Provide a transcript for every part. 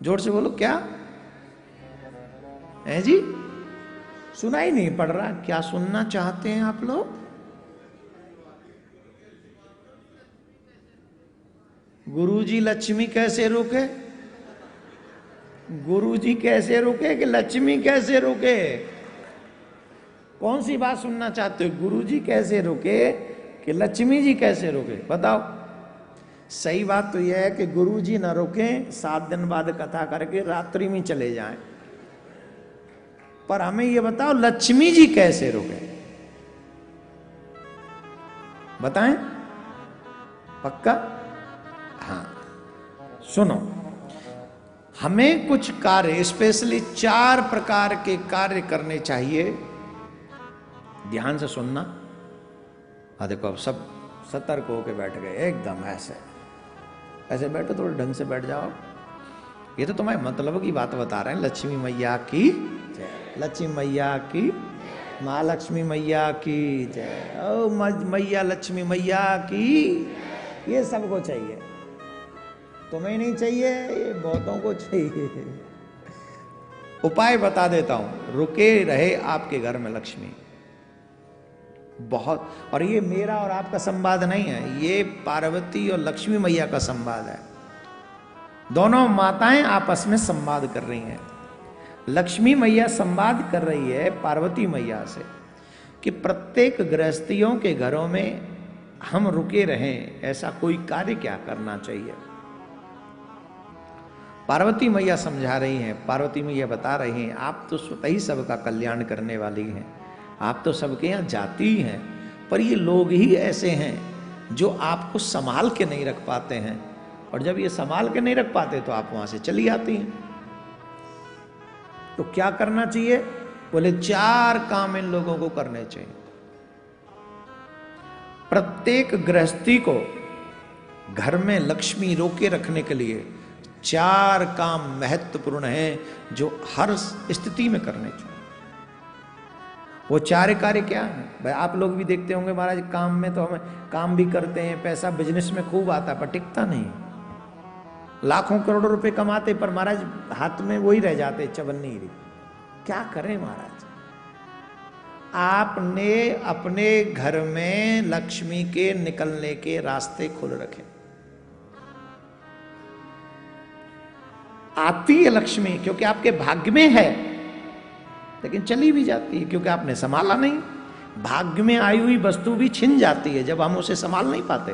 जोर से बोलो क्या है जी? सुनाई नहीं पड़ रहा, क्या सुनना चाहते हैं आप लोग? गुरुजी लक्ष्मी कैसे रोके? गुरुजी कैसे रोके कि लक्ष्मी कैसे रोके? कौन सी बात सुनना चाहते हो? गुरुजी कैसे रोके कि लक्ष्मी जी कैसे रोके? बताओ। सही बात तो यह है कि गुरुजी ना रोकें, 7 दिन बाद कथा करके रात्रि में चले जाएं, पर हमें यह बताओ लक्ष्मी जी कैसे रोके? बताएं पक्का? हाँ सुनो, हमें कुछ कार्य, स्पेशली 4 प्रकार के कार्य करने चाहिए। ध्यान से सुनना। हाँ देखो, अब सब सतर्क होके बैठ गए एकदम, ऐसे ऐसे बैठो, थोड़े ढंग से बैठ जाओ। ये तो तुम्हारे मतलब की बात बता रहे हैं। लक्ष्मी मैया की जय, लक्ष्मी मैया की, महालक्ष्मी मैया की जय, ओ मैया लक्ष्मी मैया की। ये सबको चाहिए, तुम्हें नहीं चाहिए, ये बहुतों को चाहिए। उपाय बता देता हूं, रुके रहे आपके घर में लक्ष्मी बहुत। और ये मेरा और आपका संवाद नहीं है, ये पार्वती और लक्ष्मी मैया का संवाद है। दोनों माताएं आपस में संवाद कर रही हैं। लक्ष्मी मैया संवाद कर रही है पार्वती मैया से कि प्रत्येक गृहस्थियों के घरों में हम रुके रहें, ऐसा कोई कार्य क्या करना चाहिए। पार्वती मैया समझा रही हैं, पार्वती मैया बता रही हैं, आप तो स्वतः ही सबका कल्याण करने वाली हैं, आप तो सबके यहाँ जाती हैं, पर ये लोग ही ऐसे हैं जो आपको संभाल के नहीं रख पाते हैं, और जब ये संभाल के नहीं रख पाते तो आप वहां से चली आती हैं। तो क्या करना चाहिए? बोले 4 काम इन लोगों को करने चाहिए। प्रत्येक गृहस्थी को घर में लक्ष्मी रोके रखने के लिए 4 काम महत्वपूर्ण हैं जो हर स्थिति में करने चाहिए। वो 4 कार्य क्या है भाई? आप लोग भी देखते होंगे महाराज, काम में तो हमें काम भी करते हैं, पैसा बिजनेस में खूब आता है, पर टिकता नहीं। लाखों करोड़ों रुपए कमाते, पर महाराज हाथ में वही रह जाते, चवन्नी रही। क्या करें महाराज? आपने अपने घर में लक्ष्मी के निकलने के रास्ते खोल रखे। आती है लक्ष्मी क्योंकि आपके भाग्य में है, लेकिन चली भी जाती है क्योंकि आपने संभाला नहीं। भाग्य में आई हुई वस्तु भी छिन जाती है जब हम उसे संभाल नहीं पाते।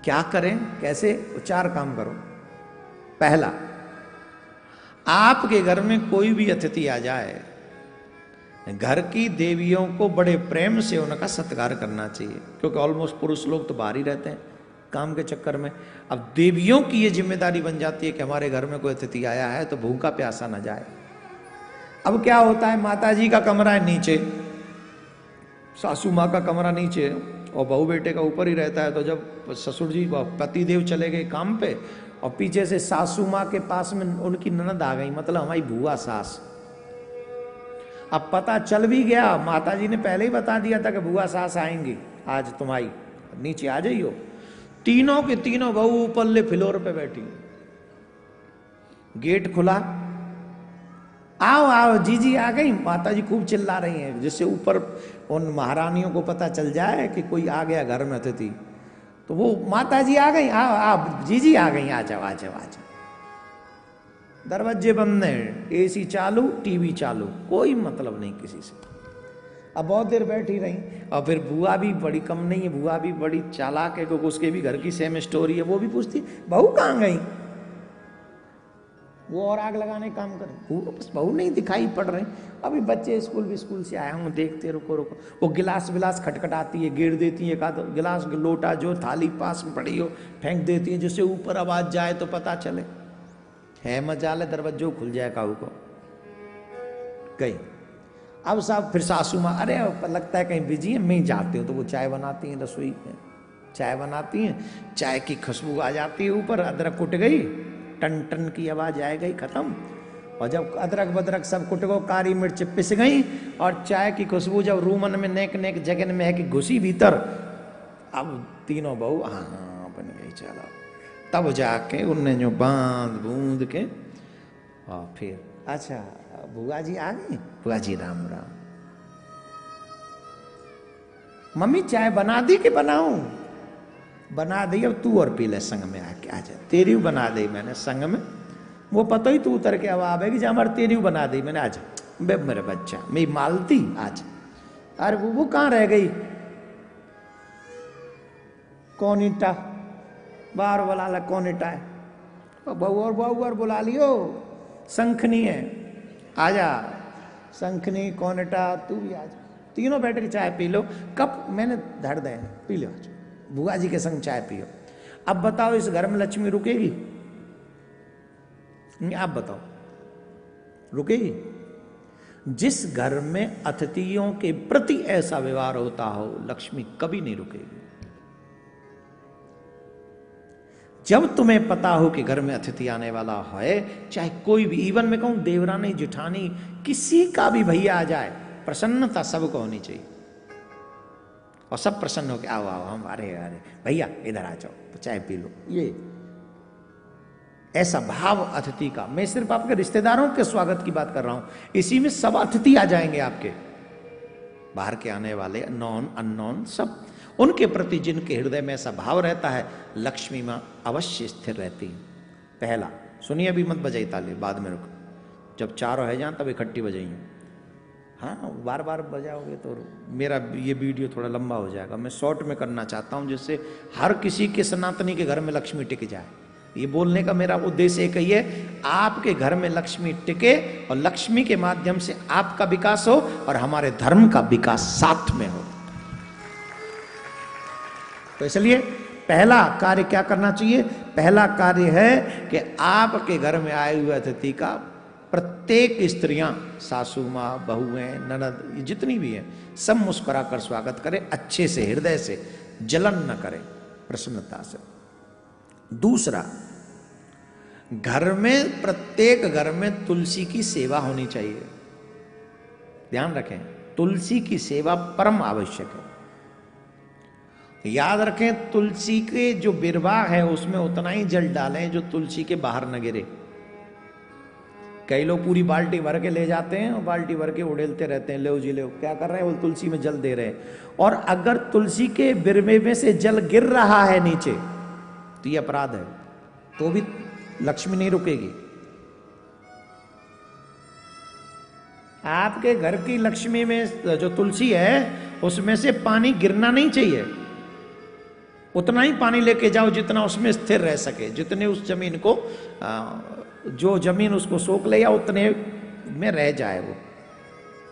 क्या करें, कैसे? 4 काम करो। पहला, आपके घर में कोई भी अतिथि आ जाए, घर की देवियों को बड़े प्रेम से उनका सत्कार करना चाहिए, क्योंकि ऑलमोस्ट पुरुष लोग तो बाहर ही रहते हैं काम के चक्कर में। अब देवियों की ये जिम्मेदारी बन जाती है कि हमारे घर में कोई अतिथि आया है तो भूखा प्यासा ना जाए। अब क्या होता है, माता जी का कमरा है नीचे, सासू माँ का कमरा नीचे और बहू बेटे का ऊपर ही रहता है। तो जब ससुर जी पति देव चले गए काम पे और पीछे से सासू माँ के पास में उनकी ननद आ गई, मतलब हमारी बुआ सास। अब पता चल भी गया, माता जी ने पहले ही बता दिया था कि बुआ सास आएंगी आज, तुम्हारी नीचे आ जाइयो। तीनों के तीनों बहू ऊपरले फ्लोर पे बैठी, गेट खुला, आओ आओ जीजी आ गई। माता जी खूब चिल्ला रही हैं, जिससे ऊपर उन महारानियों को पता चल जाए कि कोई आ गया घर में अतिथि। तो वो माता जी आ गई, आओ आओ जीजी आ गई, आ जाओ आ जाओ आ जाओ। दरवाजे बंद है, एसी चालू, टीवी चालू, कोई मतलब नहीं किसी से। अब बहुत देर बैठी रही, और फिर बुआ भी बड़ी कम नहीं है, बुआ भी बड़ी चालाक है, क्योंकि उसके भी घर की सेम स्टोरी है। वो भी पूछती बहू कहाँ गई, वो और आग लगाने काम करे, बस बहू नहीं दिखाई पड़ रही। अभी बच्चे स्कूल से आया हूँ, देखते रुको रुको। वो गिलास विलास खटखटाती है, गिर देती है, एक गिलास लोटा जो थाली पास में पड़ी हो फेंक देती है, जिससे ऊपर आवाज जाए तो पता चले। है मजाल, दरवाजो खुल जाए काऊ को। गई। अब साहब फिर सासू माँ, अरे लगता है कहीं बिजी है, मैं जाती हूँ। तो वो चाय बनाती हैं, रसोई में चाय बनाती हैं, चाय की खुशबू आ जाती है ऊपर, अदरक कुट गई, टन टन की आवाज आ गई, खत्म। और जब अदरक बदरक सब कुट गो, काली मिर्च पिस गई, और चाय की खुशबू जब रूमन में नेक नेक जगन में है कि घुसी भीतर, अब तीनों बहू हाँ हाँ बन गई, चलो तब जाके उनने जो बांध बूंद के और फिर अच्छा बुआ जी आ गई। बुआ जी राम राम। मम्मी चाय बना दी कि बनाऊं? बना दी, अब तू और पी ले संग में आके। आ जा, तेरी बना दी मैंने संग में। वो पता ही तू उतर के अब आवेगी जब हमारे तेरी बना दी मैंने। आज बे मेरे बच्चा मेरी मालती आज। अरे वो कहाँ रह गई? कौन ईटा बार बुला ला, कौन ईटा है? बहू और बुला लियो, शंखनी है आजा। शंखनी कौन ईटा तू भी आजा। तीनों बैठ के चाय पी लो। कप मैंने धर दे, पी लो आज बुआ जी के संग चाय पियो। अब बताओ इस घर में लक्ष्मी रुकेगी? आप बताओ रुकेगी? जिस घर में अतिथियों के प्रति ऐसा व्यवहार होता हो लक्ष्मी कभी नहीं रुकेगी। जब तुम्हें पता हो कि घर में अतिथि आने वाला है, चाहे कोई भी, इवन मैं कहूं देवरानी जेठानी किसी का भी भैया आ जाए, प्रसन्नता सबको होनी चाहिए और सब प्रसन्न हो के आओ आओ हम, अरे अरे भैया इधर आ जाओ तो चाय पी लो। ये ऐसा भाव अतिथि का। मैं सिर्फ आपके रिश्तेदारों के स्वागत की बात कर रहा हूं, इसी में सब अतिथि आ जाएंगे आपके, बाहर के आने वाले नॉन अननॉन सब। उनके प्रति जिनके हृदय में ऐसा भाव रहता है, लक्ष्मी मां अवश्य स्थिर रहती है। पहला सुनिए, अभी मत बजाई ताली, बाद में रुक, जब चारों है जान तब इकट्ठी बजाइए। हाँ बार बार बजाओगे तो मेरा ये वीडियो थोड़ा लंबा हो जाएगा। मैं शॉर्ट में करना चाहता हूँ जिससे हर किसी के सनातनी के घर में लक्ष्मी टिक जाए। ये बोलने का मेरा उद्देश्य एक ही है, आपके घर में लक्ष्मी टिके और लक्ष्मी के माध्यम से आपका विकास हो और हमारे धर्म का विकास साथ में हो। तो इसलिए पहला कार्य क्या करना चाहिए? पहला कार्य है कि आपके घर में आए हुए अतिथि का प्रत्येक स्त्रियां, सासू माँ, बहुएं, ननद, जितनी भी हैं, सब मुस्कुरा कर स्वागत करें, अच्छे से, हृदय से, जलन न करें, प्रसन्नता से। दूसरा, घर में, प्रत्येक घर में तुलसी की सेवा होनी चाहिए। ध्यान रखें, तुलसी की सेवा परम आवश्यक है। याद रखें, तुलसी के जो बिरवा है उसमें उतना ही जल डालें जो तुलसी के बाहर न गिरे। कई लोग पूरी बाल्टी भर के ले जाते हैं और बाल्टी भर के उड़ेलते रहते हैं, ले जी ले, क्या कर रहे हैं? वो तुलसी में जल दे रहे हैं। और अगर तुलसी के बिरवे में से जल गिर रहा है नीचे तो ये अपराध है, तो भी लक्ष्मी नहीं रुकेगी। आपके घर की लक्ष्मी में जो तुलसी है उसमें से पानी गिरना नहीं चाहिए। उतना ही पानी लेके जाओ जितना उसमें स्थिर रह सके, जितने उस जमीन को जो जमीन उसको सोख ले या उतने में रह जाए वो,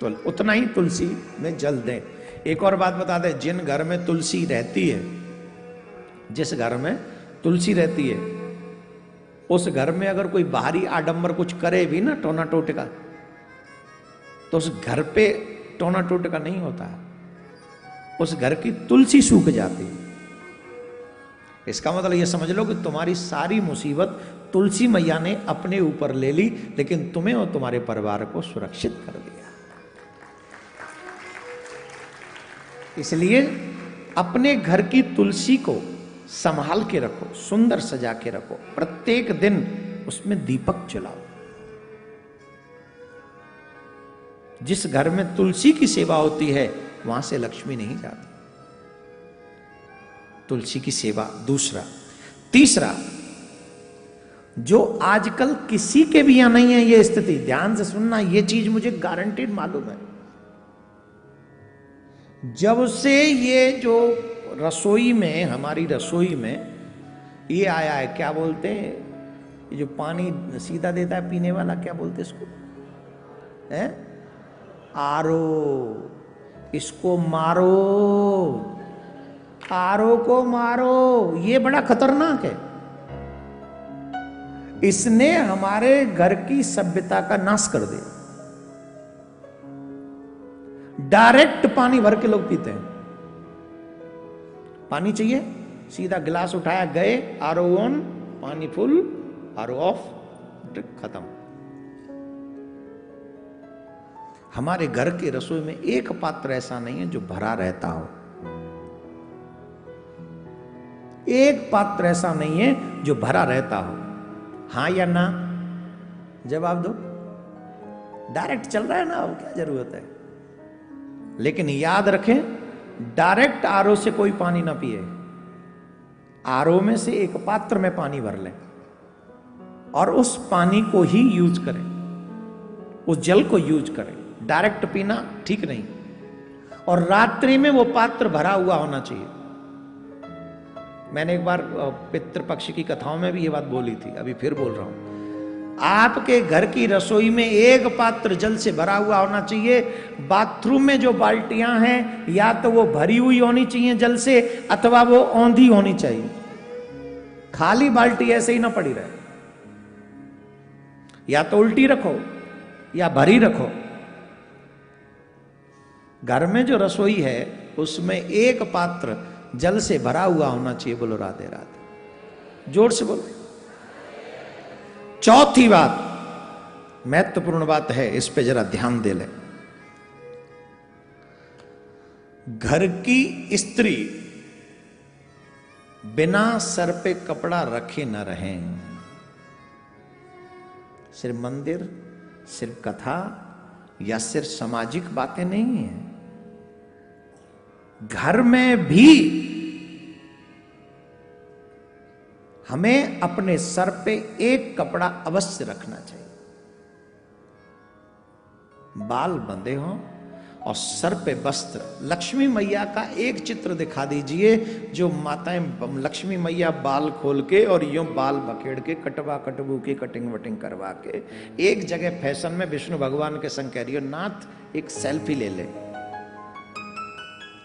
तो उतना ही तुलसी में जल दें। एक और बात बता दें, जिन घर में तुलसी रहती है, जिस घर में तुलसी रहती है उस घर में अगर कोई बाहरी आडंबर कुछ करे भी ना, टोना टोटका, तो उस घर पे टोना टोटका नहीं होता है, उस घर की तुलसी सूख जाती है। इसका मतलब ये समझ लो कि तुम्हारी सारी मुसीबत तुलसी मैया ने अपने ऊपर ले ली, लेकिन तुम्हें और तुम्हारे परिवार को सुरक्षित कर दिया। इसलिए अपने घर की तुलसी को संभाल के रखो, सुंदर सजा के रखो, प्रत्येक दिन उसमें दीपक जलाओ। जिस घर में तुलसी की सेवा होती है वहां से लक्ष्मी नहीं जाती। तुलसी की सेवा। दूसरा, तीसरा, जो आजकल किसी के भी यहां नहीं है ये स्थिति, ध्यान से सुनना, ये चीज मुझे गारंटीड मालूम है। जब से ये जो रसोई में, हमारी रसोई में ये आया है, क्या बोलते हैं, ये जो पानी सीधा देता है पीने वाला, क्या बोलते हैं इसको? है आरो। इसको मारो, आरो को मारो, ये बड़ा खतरनाक है। इसने हमारे घर की सभ्यता का नाश कर दिया। डायरेक्ट पानी भर के लोग पीते हैं। पानी चाहिए, सीधा गिलास उठाया, गए, आरो ऑन, पानी फुल, आरो ऑफ, खत्म। हमारे घर के रसोई में एक पात्र ऐसा नहीं है जो भरा रहता हो। एक पात्र ऐसा नहीं है जो भरा रहता हो। हाँ या ना जवाब दो। डायरेक्ट चल रहा है ना, अब क्या जरूरत है। लेकिन याद रखें, डायरेक्ट आरओ से कोई पानी ना पिए। आरओ में से एक पात्र में पानी भर लें और उस पानी को ही यूज करें, उस जल को यूज करें। डायरेक्ट पीना ठीक नहीं। और रात्रि में वो पात्र भरा हुआ होना चाहिए। मैंने एक बार पितृपक्ष की कथाओं में भी ये बात बोली थी, अभी फिर बोल रहा हूं। आपके घर की रसोई में एक पात्र जल से भरा हुआ होना चाहिए। बाथरूम में जो बाल्टियां हैं, या तो वो भरी हुई होनी चाहिए जल से, अथवा वो औंधी होनी चाहिए। खाली बाल्टी ऐसे ही ना पड़ी रहे, या तो उल्टी रखो या भरी रखो। घर में जो रसोई है उसमें एक पात्र जल से भरा हुआ होना चाहिए। बोलो राधे राधे, जोर से बोलो। चौथी बात, महत्वपूर्ण बात है, इस पे जरा ध्यान दे ले। घर की स्त्री बिना सर पे कपड़ा रखे न रहें। सिर्फ मंदिर, सिर्फ कथा या सिर्फ सामाजिक बातें नहीं है। घर में भी हमें अपने सर पे एक कपड़ा अवश्य रखना चाहिए। बाल बंधे हों और सर पे वस्त्र। लक्ष्मी मैया का एक चित्र दिखा दीजिए जो माताएं लक्ष्मी मैया बाल खोल के और यूं बाल बखेड़ के कटवा कटबू की कटिंग वटिंग करवा के एक जगह फैशन में विष्णु भगवान के संग कह रही हो, नाथ एक सेल्फी ले ले,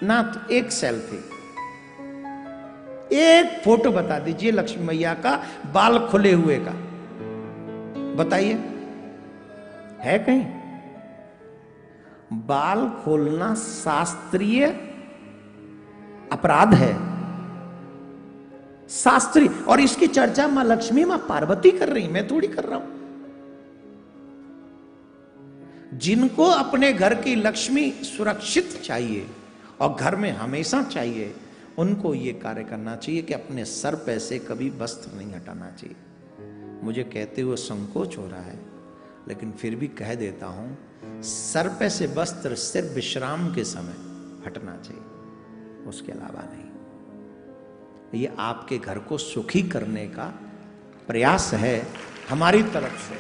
नाथ एक सेल्फी, एक फोटो बता दीजिए लक्ष्मी मैया का बाल खुले हुए का, बताइए है कहीं? बाल खोलना शास्त्रीय अपराध है, शास्त्रीय। और इसकी चर्चा मां लक्ष्मी मां पार्वती कर रही, मैं थोड़ी कर रहा हूं। जिनको अपने घर की लक्ष्मी सुरक्षित चाहिए और घर में हमेशा चाहिए, उनको यह कार्य करना चाहिए कि अपने सर पे से कभी वस्त्र नहीं हटाना चाहिए। मुझे कहते हुए संकोच हो रहा है, लेकिन फिर भी कह देता हूं, सर पे से वस्त्र सिर्फ विश्राम के समय हटना चाहिए, उसके अलावा नहीं। ये आपके घर को सुखी करने का प्रयास है हमारी तरफ से।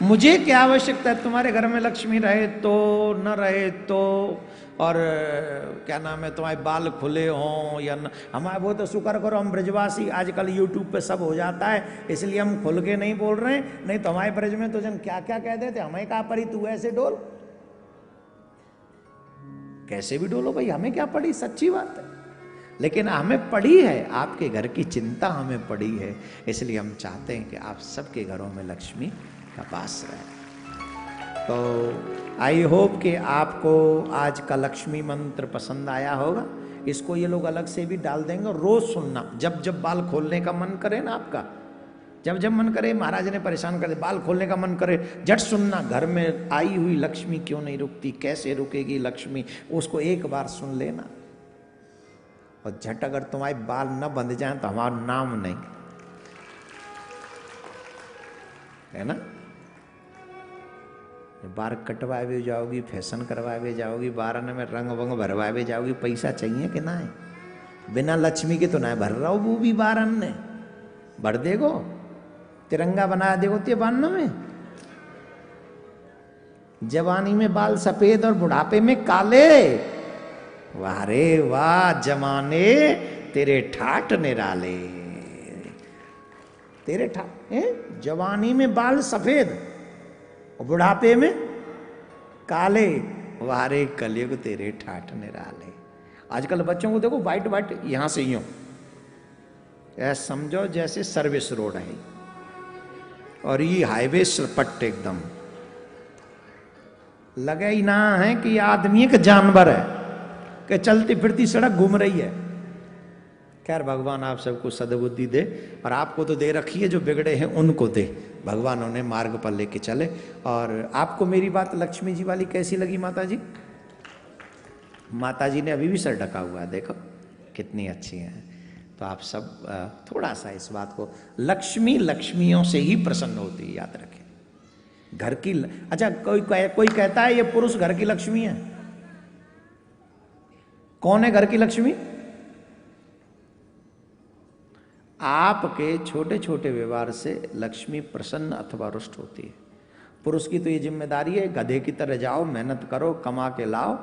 मुझे क्या आवश्यकता है तुम्हारे घर में लक्ष्मी रहे तो न रहे तो, और क्या नाम है, तुम्हारे बाल खुले हों या न। हमारे वो तो शुक्र करो हम ब्रजवासी, आजकल यूट्यूब पे सब हो जाता है, इसलिए हम खुल के नहीं बोल रहे हैं। नहीं तो हमारे ब्रज में तो जन क्या क्या कह देते, हमें क्या पड़ी, तू ऐसे डोल, कैसे भी डोलो भाई, हमें क्या पड़ी, सच्ची बात है। लेकिन हमें पड़ी है, आपके घर की चिंता हमें पड़ी है, इसलिए हम चाहते हैं कि आप सबके घरों में लक्ष्मी का वास रहे। तो आई होप कि आपको आज का लक्ष्मी मंत्र पसंद आया होगा। इसको ये लोग अलग से भी डाल देंगे और रोज सुनना, जब जब बाल खोलने का मन करे ना आपका, जब जब मन करे, महाराज ने परेशान कर दे, बाल खोलने का मन करे, झट सुनना, घर में आई हुई लक्ष्मी क्यों नहीं रुकती, कैसे रुकेगी लक्ष्मी, उसको एक बार सुन लेना। और झट अगर तुम्हारे बाल न बंध जाए तो हमारा नाम नहीं, है ना। बार कटवाए भी जाओगी, फैशन करवाए भी जाओगी, बारन में रंग वंग भरवाए भी जाओगी, पैसा चाहिए कि ना है। बिना लक्ष्मी के तो ना भर रहा हो, वो भी बारन ने भर देगो, तिरंगा बना देगो ते बान्न में। जवानी में बाल सफेद और बुढ़ापे में काले, वाह रे वाह जमाने तेरे ठाठ निराले, तेरे ठाठ। जवानी में बाल सफेद और बुढ़ापे में काले, वारे कलयुग तेरे ठाठ निराले। आजकल बच्चों को देखो वाइट वाइट, यहां से यूं, ऐसा समझो जैसे सर्विस रोड है और ये हाईवे पट्टे एकदम लगे ही ना है कि आदमी एक जानवर है कि चलती फिरती सड़क घूम रही है। खैर भगवान आप सबको सद्बुद्धि दे, और आपको तो दे रखी है, जो बिगड़े हैं उनको दे, भगवान उन्हें मार्ग पर लेके चले। और आपको मेरी बात लक्ष्मी जी वाली कैसी लगी माता जी? माता जी ने अभी भी सर ढका हुआ है, देखो कितनी अच्छी हैं। तो आप सब थोड़ा सा इस बात को, लक्ष्मी लक्ष्मियों से ही प्रसन्न होती है, याद रखें। घर की अच्छा, कोई कहता है ये पुरुष घर की लक्ष्मी है? कौन है घर की लक्ष्मी? आपके छोटे छोटे व्यवहार से लक्ष्मी प्रसन्न अथवा रुष्ट होती है। पुरुष की तो ये जिम्मेदारी है, गधे की तरह जाओ, मेहनत करो, कमा के लाओ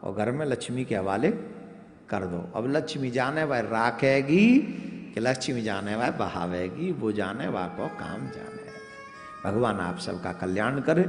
और घर में लक्ष्मी के हवाले कर दो। अब लक्ष्मी जाने वह राखेगी कि लक्ष्मी जाने वह बहावेगी, वो जाने वह को काम जाने। भगवान आप सबका कल्याण करे।